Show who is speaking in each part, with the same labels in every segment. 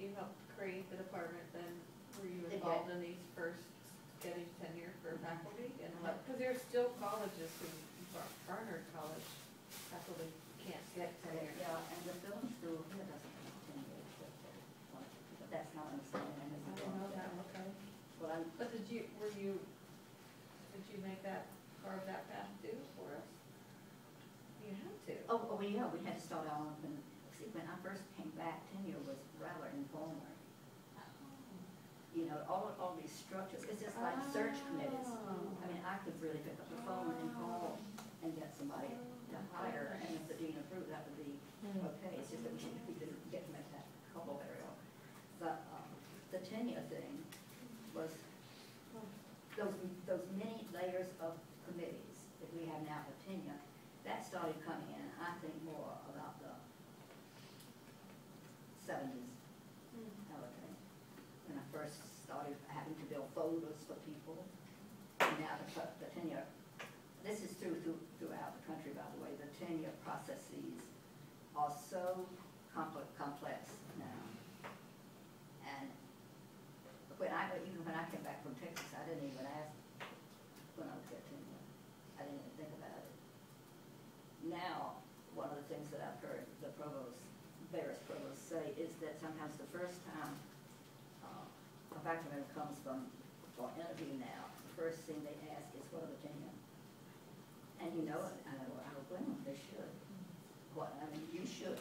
Speaker 1: you helped create the department, then were you
Speaker 2: Did
Speaker 1: involved in these first getting tenure for faculty? And what, because there's still colleges who, Barnard College faculty can't get tenure.
Speaker 2: Yeah, and the film school here doesn't have tenure, but that's not understanding.
Speaker 1: I don't know that, okay.
Speaker 2: Well,
Speaker 1: But did you make that, carve that path too for us? You had to.
Speaker 2: oh, yeah, we had to start out when, see, when I first came back, tenure was rather informal. You know, all these structures, it's just like search committees. I mean, I could really pick up the phone and call and get somebody to hire, and if the dean approved, that would be okay. It's just that we didn't get them at that couple area. But the tenure thing was those many layers of committees that we have now for tenure. That started coming in, I think, more about the 70s, I would think. When I first started having to build folders for people. And now the tenure, this is throughout the country, by the way, the tenure processes are so complex now. And even when I came back from Texas, I didn't even ask when I would get tenure. I didn't even think about it. Now, one of the things that I've heard the various provosts say is that sometimes the first time a faculty member comes for an interview now, the first thing they ask is, what are the tenure? And you know, I don't blame them, they should. You should.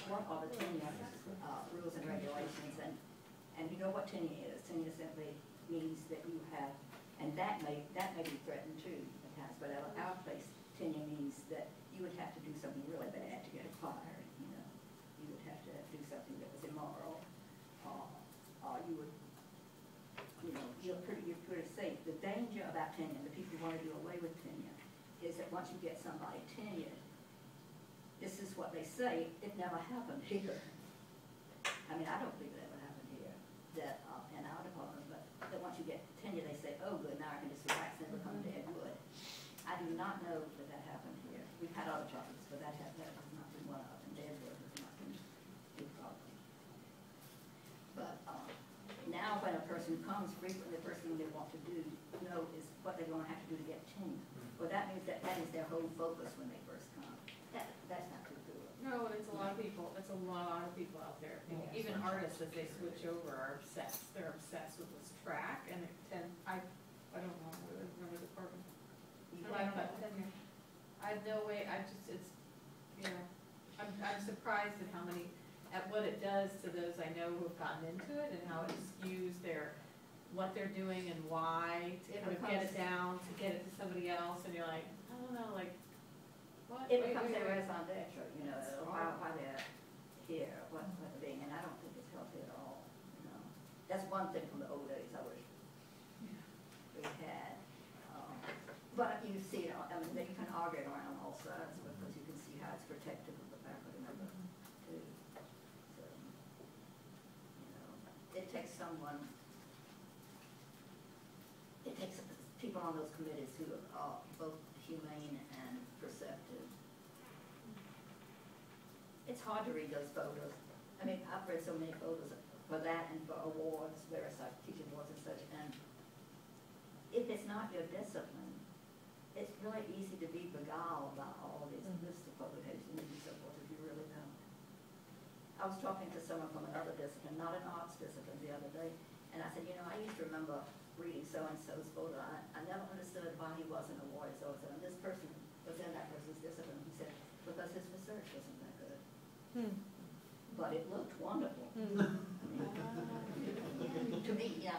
Speaker 2: What are the tenure rules and regulations? And you know what tenure is. Tenure simply means that you have, and that may be threatened too at times, but at our place, tenure means that you would have to do something really bad to get acquired. You know, you would have to do something that was immoral, or you would, you know, you're pretty safe. The danger about tenure, the people who want to do away with tenure, is that once you get somebody tenured, this is what they say, it never happened here. I mean, I don't think it ever happened here, that in our department, but that once you get tenure, they say, oh, good, now I can just relax and become dead wood. I do not know that that happened here. We've had other topics, but that has not been one of them. Dead wood has not been a problem. But now when a person comes, frequently the first thing they want to know is what they're going to have to do to get tenure. Well, that means that is their whole focus when they first come. That's not too good.
Speaker 1: No, and it's a lot of people. It's a lot of people out there. Even artists, as they switch over, are obsessed. They're obsessed with this track, and I don't know. I remember the department. I don't know. Tenure. I have no way. I'm surprised at at what it does to those I know who have gotten into it, and how it skews what they're doing and why to kind of get it down, to get it to somebody else, and you're like, I don't know, like. What?
Speaker 2: It becomes a raison d'etre, you know, why they're here, what they're being, and I don't think it's healthy at all, you know. That's one thing from the old days I wish we had. But you see, I mean, you can argue it around all sides because you can see how it's protective of the faculty member too. So, you know, it takes people on those committees who are both humane and perceptive. It's hard to read those photos. I mean, I've read so many photos for that and for awards, various like teaching awards and such, and if it's not your discipline, it's really easy to be beguiled by all these lists of publications and so forth if you really don't. I was talking to someone from another discipline, not an arts discipline, the other day, and I said, you know, I used to remember reading so-and-so's photo. I never understood why he wasn't awarded so-and-so, and this person was in that person's discipline. He said, because his research wasn't that good. But it looked wonderful. I mean, to me, yeah.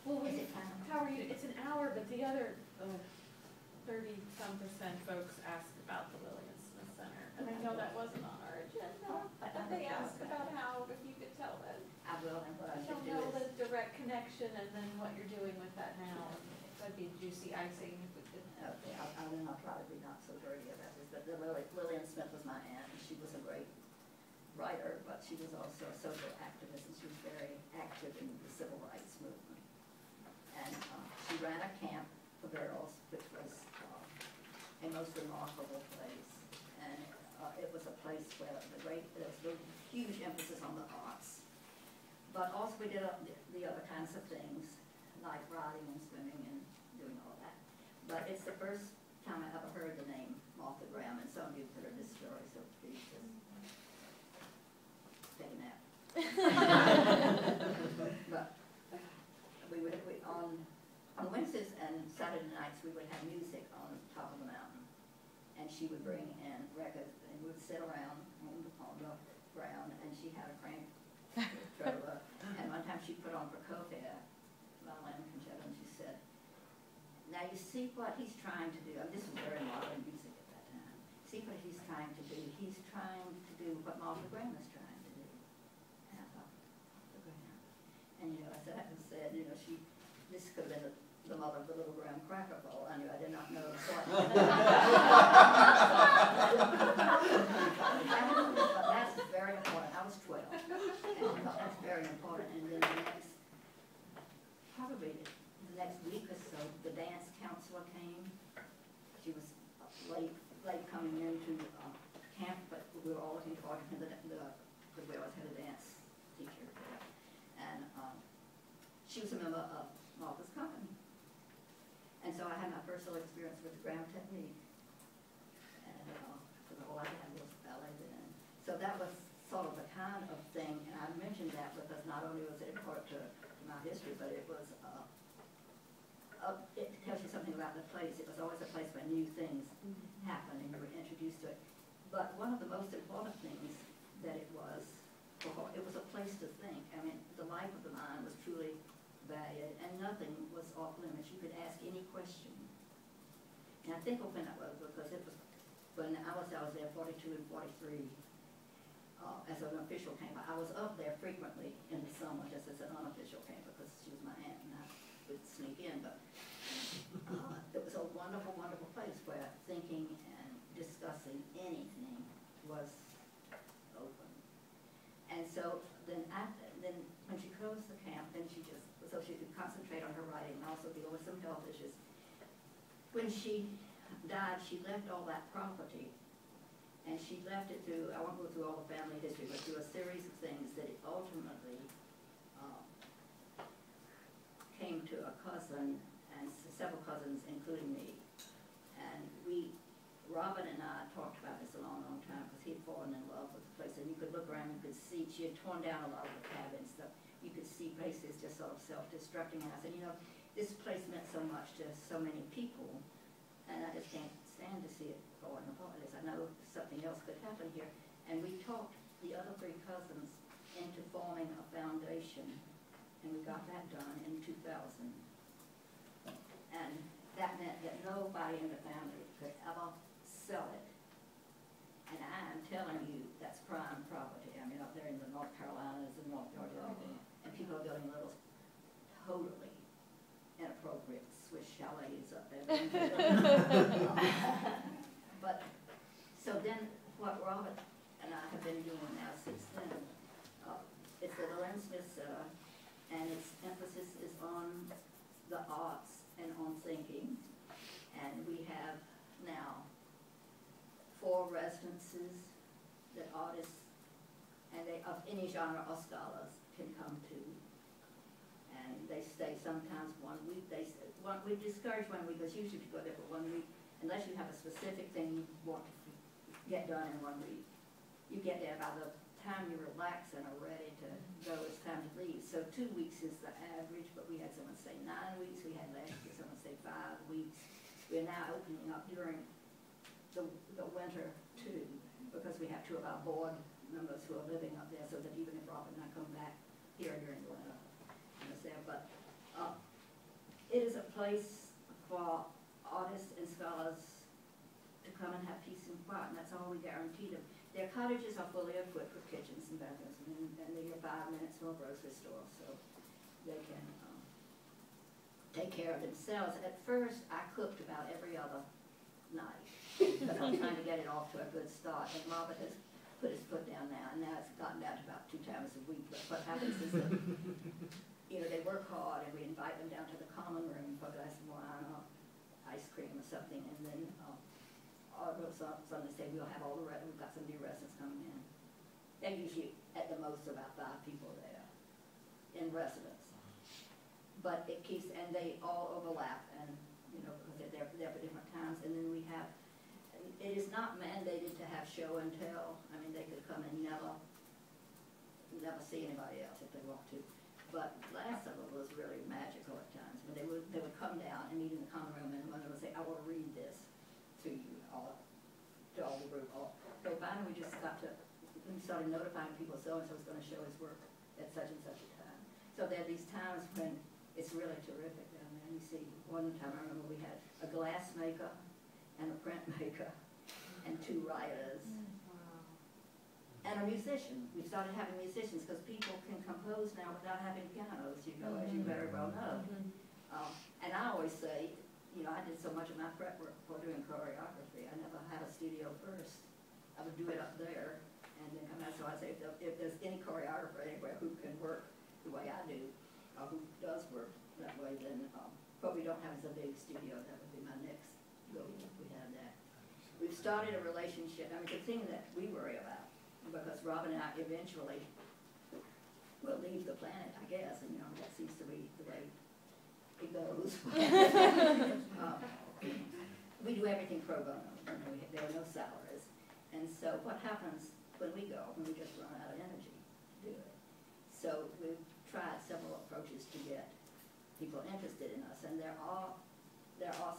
Speaker 1: Well, how are you? It's an hour, but the other 30-some% folks asked about the Lillian Smith Center, and I know that wasn't on our agenda. But they asked about how, if you could tell them.
Speaker 2: I will, and what I
Speaker 1: don't
Speaker 2: should do
Speaker 1: know
Speaker 2: is.
Speaker 1: the direct connection, and then what you're doing with that now. That'd be juicy icing if we could.
Speaker 2: Okay, I'll try to be not so dirty about this, but Lillian Smith was my aunt, and she was a great writer, but she was also a social activist, and she was very active in the civil rights movement. And she ran a camp for girls, which was a most remarkable place. And it was a place place where there's a huge emphasis on the arts. But also we did the other kinds of things, like riding and swimming and doing all that. But it's the first time I ever heard the name Martha Graham, and some of you have heard this story, so please just take a nap. But on Wednesdays and Saturday nights, we would have music on top of the mountain. And she would bring in records, and we would sit around on the ground, and she had a crank controller. And one time she put on Prokofiev, violin concerto, and she said, now you see what he's trying to do. I mean, this was very modern music at that time. See what he's trying to do. He's trying to do what Martha Graham is trying to do. And I thought, Martha Graham. And I said, this could have been the mother of the little graham cracker bowl. I knew I did not know the sort. But that's very important. I was 12. And I thought that's very important. And then probably the next week or so, the dance counselor came. She was late coming into camp, but we were all looking forward to because we always had a dance teacher there. And she was a member of Martha's company. And so I had my personal experience with the Graham technique. And because all I had was ballet then. So that was sort of the kind of thing, and I mentioned that because not only was it important to my history, but it was, it tells you something about the place. It was always a place where new things happened and you were introduced to it. But one of the most important things that it was a place to think. I mean, the life of the mind was truly valued, and nothing was off limits. You could ask any question. And I think when that was, because it was, when I was there 42 and 43, as an official camp. I was up there frequently in the summer just as an unofficial camp because she was my aunt and I would sneak in. But it was a wonderful, wonderful place where thinking and discussing anything was open. And so then when she closed the camp, then she just, so she could concentrate on her writing and also deal with some health issues. When she died, she left all that property, and she left it through, I won't go through all the family history, but through a series of things that it ultimately came to a cousin and several cousins, including me. And Robin and I talked about this a long, long time because he had fallen in love with the place. And you could look around, you could see, she had torn down a lot of the cabins. So you could see places just sort of self-destructing. And I said, this place meant so much to so many people, and I just can't stand to see it falling apart. I know something else could happen here. And we talked the other three cousins into forming a foundation, and we got that done in 2000. And that meant that nobody in the family could ever sell it. And I am telling you, that's prime property. I mean, up there in the North Carolinas and North Carolina, and people are building little totally inappropriate Swiss chalets up there. But so then what Robert and I have been doing now since then, it's the Lorenz Smith Center, and its emphasis is on the arts and on thinking. And we have now 4 residences that artists and they of any genre or scholars can come to. And they stay sometimes 1 week. We discourage 1 week because usually people go there for 1 week unless you have a specific thing you want to get done in 1 week. You get there by the time you relax and are ready to go, it's time to leave. So 2 weeks is the average, but we had someone say 9 weeks. We had last year someone say 5 weeks. We're now opening up during the winter too, because we have 2 of our board members who are living up there, so that even if Robert and I come back here during the winter, but it is a place for artists and scholars to come and have peace and quiet, and that's all we guarantee them. Their cottages are fully equipped with kitchens and bathrooms, and they're 5 minutes from a grocery store, so they can take care of themselves. At first, I cooked about every other night, because I'm trying to get it off to a good start, and Robert has put his foot down now, and now it's gotten down to about 2 times a week. But what happens is that, they work hard, and we invite them down to the common room for a glass of wine or ice cream or something, and then or some they say we'll have we've got some new residents coming, They're usually at the most about 5 people there in residence. But it keeps, and they all overlap, and, you know, because they're there for different times. And then we have, it is not mandated to have show and tell. I mean, they could come and never see anybody else if they want to. But last of it was really magical at times. When they would come down and meet in the common room, and one would say, I want to read this to you, or to all the group. So finally we just we started notifying people, so-and-so's going to show his work at such and such a time. So there are these times when it's really terrific down there. You see, one time I remember we had a glass maker and a print maker and 2 writers. And a musician. We started having musicians because people can compose now without having pianos, you know, as you very well know. And I always say, you know, I did so much of my prep work for doing choreography. I never had a studio first. I would do it up there and then come out. So I say, if there's any choreographer anywhere who can work the way I do, or who does work that way, then what we don't have is a big studio. That would be my next goal if we had that. We've started a relationship. I mean, the thing that we worry about, because Rob and I eventually will leave the planet, I guess, and you know, that seems to be the way it goes. We do everything pro bono. There are no salaries. And so what happens when we go, when we just run out of energy to do it? So we've tried several approaches to get people interested in us, and there are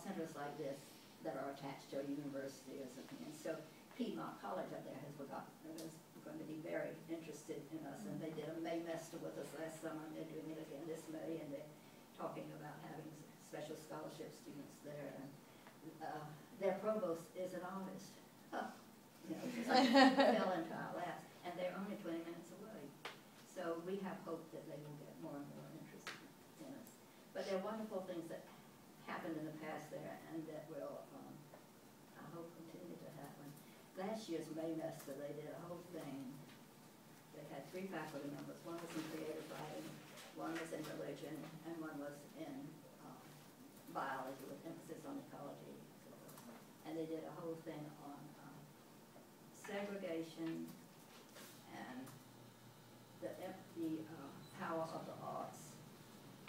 Speaker 2: centers like this that are attached to a university or something. And so Piedmont College up there is going to be very interested in us, and they did a Maymester with us last summer, and they're doing it again this May, and they're talking about having special scholarship students there. And their provost is an artist. You know, just like fell into our laps, and they're only 20 minutes away. So we have hope that they will get more and more interested in us. But there are wonderful things that happened in the past there, and that will, I hope, continue to happen. Last year's Maymester, they did a whole thing. They had 3 faculty members. One was in creative writing, one was in religion, and one was in biology with emphasis on ecology. And they did a whole thing on segregation and the power of the arts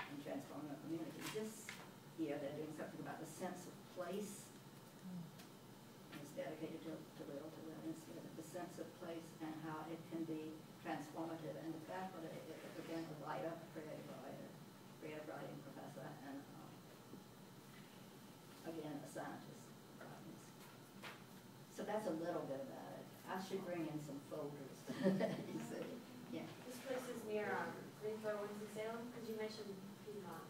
Speaker 2: in transforming the community. This year they're doing something about the sense of place. It's dedicated to Littleton, the sense of place and how it can be transformative. And the faculty, again, a writer, creative writing professor, and again, a scientist. So that's a little bit about it. I should bring in some folders. You see. Yeah.
Speaker 3: This place is near Greensboro, Winston-Salem, because you mentioned Piedmont.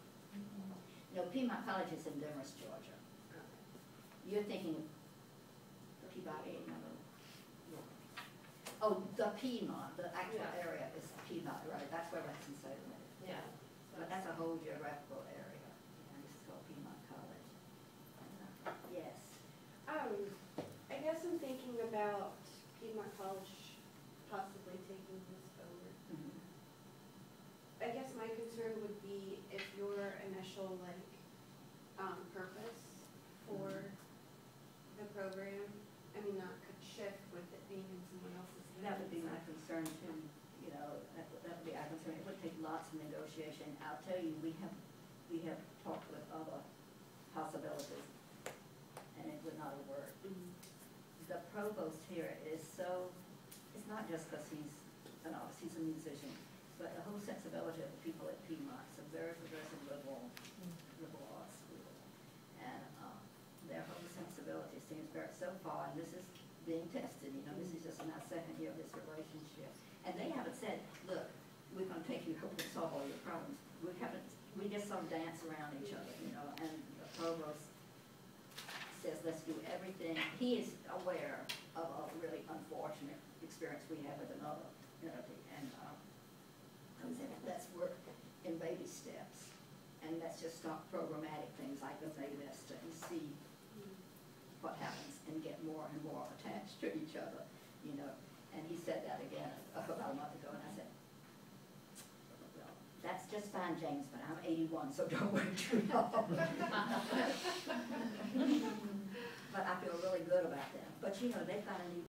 Speaker 2: No, Piedmont College is in Demorest, Georgia.
Speaker 3: Okay.
Speaker 2: You're thinking Peabody, no. Oh, the Piedmont, the actual area is Piedmont, right? That's where Winston-Salem is.
Speaker 3: Yeah.
Speaker 2: But that's a whole geographical area. And this is called Piedmont College. Yes.
Speaker 3: I guess I'm thinking about Piedmont College possibly taking this over.
Speaker 2: Mm-hmm.
Speaker 3: I guess my concern would be if your initial purpose for the program, I mean, not could shift with it being in someone else's hands.
Speaker 2: That would be my concern too. You know, that would be our concern. It would take lots of negotiation. I'll tell you, we have talked with other possibilities, and it would not have worked.
Speaker 3: Mm-hmm.
Speaker 2: The provost here is so, it's not just because he's an artist, he's a musician, but the whole sensibility of the people at Piedmont. It's a very progressive liberal arts school. And their whole sensibility seems very, so far, and this is being tested, you know, this is just in our 2nd year of this relationship. And they haven't said, look, we're going to take you home and solve all your problems. We just sort of dance around each other, you know, and the provost says, let's do everything. He is aware of a really unfortunate experience we have with another entity, and let's work in baby steps, and let's just start programmatic things like the Maymester and see what happens and get more and more attached to each other, you know. And he said that again about a month ago, and I said, well, that's just fine, James, but I'm 81, so don't worry too long. But I feel really good about them. But you know, they've got a new